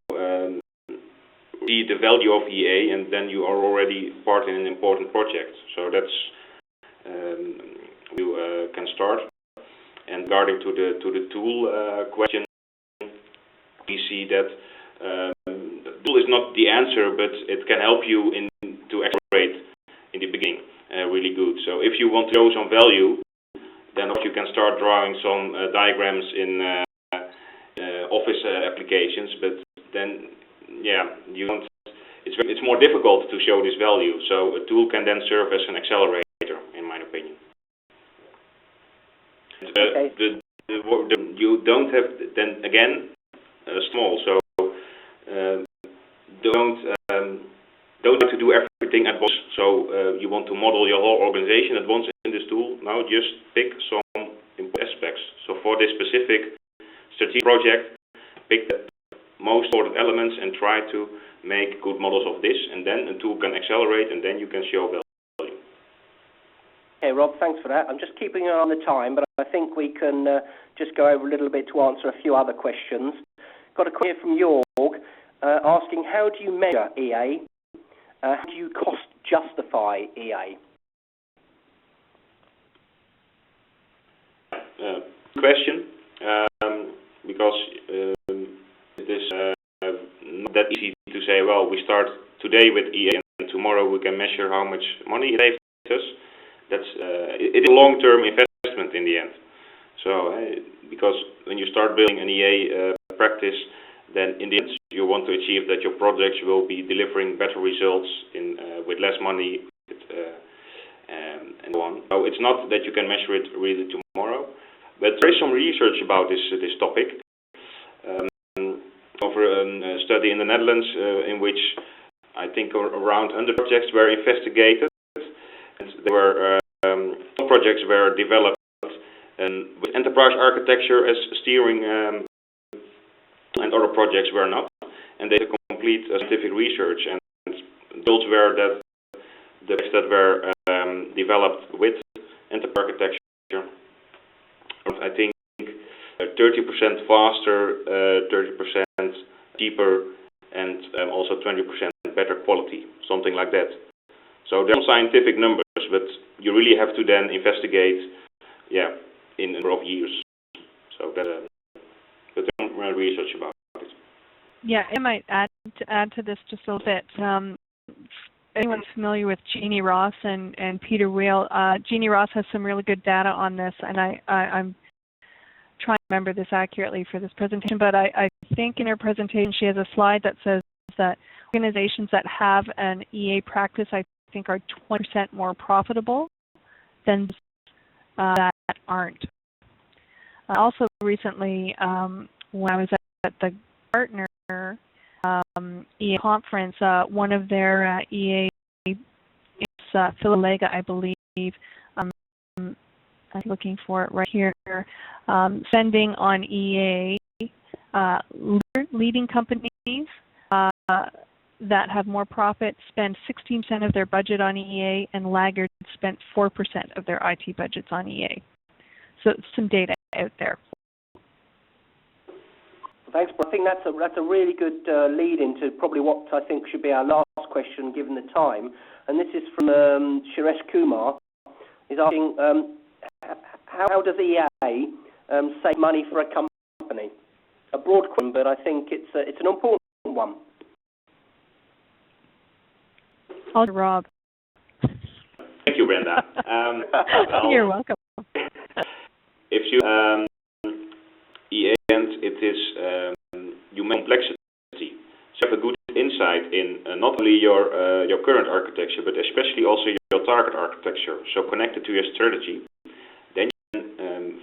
see the value of EA, and then you are already part in an important project. So that's you can start. And regarding to the tool question, we see that the tool is not the answer, but it can help you to accelerate in the beginning really good. So if you want to show some value, then you can start drawing some diagrams in Office applications, but then you don't. It's more difficult to show this value. So a tool can then serve as an accelerator, in my opinion. Okay. You don't have then again small. So don't have to do everything at once. So you want to model your whole organization at once in this tool. Now just pick some aspects. So for this specific strategic project, pick the most important elements and try to make good models of this, and then a tool can accelerate, and then you can show value. Okay, Rob, thanks for that. I'm just keeping an eye on the time, but I think we can just go over a little bit to answer a few other questions. Got a question from Jorg asking, how do you measure EA? How do you cost justify EA? Question, because it is not that easy to say, well, we start today with EA and tomorrow we can measure how much money it saves us. it's a long-term investment in the end. So because when you start building an EA practice, then in the end you want to achieve that your projects will be delivering better results with less money and so on. So it's not that you can measure it really tomorrow, but there is some research about this topic. Over a study in the Netherlands in which I think around 100 projects were investigated, and there were projects were developed with enterprise architecture as steering, and other projects were not. And they did a complete scientific research, and those were that the projects that were developed with enterprise architecture, I think 30% faster, 30% cheaper, and also 20% better quality, something like that. So there are scientific numbers, but you really have to then investigate, in a number of years. So that, but there's more research about it. Yeah, I might add to this just a little bit. Anyone familiar with Jeannie Ross and Peter Wheel? Jeannie Ross has some really good data on this, and I'm trying to remember this accurately for this presentation, but I think in her presentation she has a slide that says that organizations that have an EA practice, I think, are 20% more profitable than that aren't. Also recently, when I was at the Gartner EA conference, one of their EA, Phil Lega, I believe, I'm looking for it right here, spending on EA, leading companies that have more profit spend 16% of their budget on EA, and laggards spent 4% of their IT budgets on EA. So some data out there. Thanks, I think that's a really good lead into probably what I think should be our last question given the time. And this is from Suresh Kumar. He's asking, how does EA save money for a company? A broad question, but I think it's an important one. I'll Rob. Thank you, Brenda. You're welcome. If you EA, and it is you make complexity. So you have a good insight in not only your current architecture, but especially also your target architecture. So connected to your strategy. Then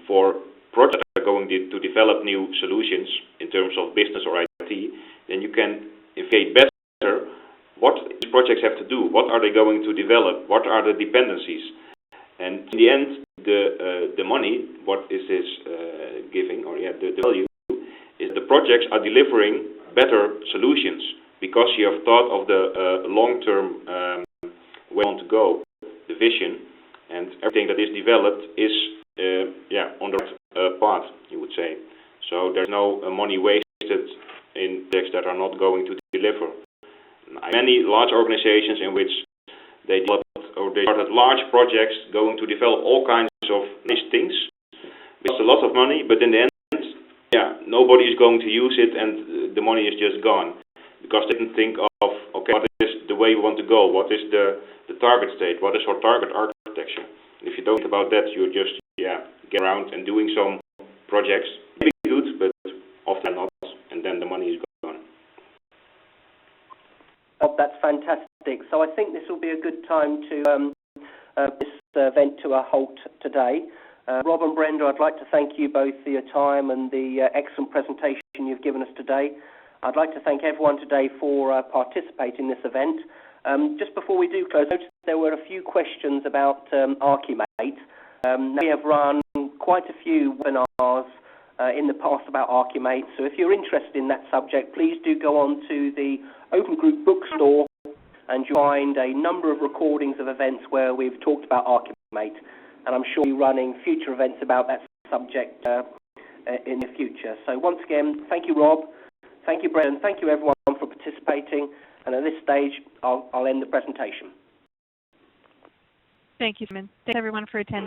for projects that are going to develop new solutions in terms of business or IT, then you can investigate better what these projects have to do. What are they going to develop? What are the dependencies? And in the end, the money, what is this giving, or the value, is the projects are delivering better solutions because you have thought of the long-term where you want to go, the vision, and everything that is developed is on the right path, you would say. So there's no money wasted in projects that are not going to deliver. Many large organizations in which they started large projects going to develop all kinds of nice things. It costs a lot of money, but in the end, nobody is going to use it, and the money is just gone because they didn't think of, okay, what is the way we want to go? What is the target state? What is our target architecture? And if you don't think about that, you just get around and doing some projects. Maybe good, but often not, and then the money is gone. Oh, that's fantastic. So I think this will be a good time to this event to a halt today. Rob and Brenda, I'd like to thank you both for your time and the excellent presentation you've given us today. I'd like to thank everyone today for participating in this event. Just before we do close, I noticed there were a few questions about Archimate. We have run quite a few webinars in the past about Archimate, so if you're interested in that subject, please do go on to the Open Group bookstore and you'll find a number of recordings of events where we've talked about Archimate, and I'm sure you're running future events about that subject in the future. So once again, thank you, Rob, thank you, Brendan, thank you everyone for participating, and at this stage I'll end the presentation. Thank you, Simon. Thanks everyone for attending.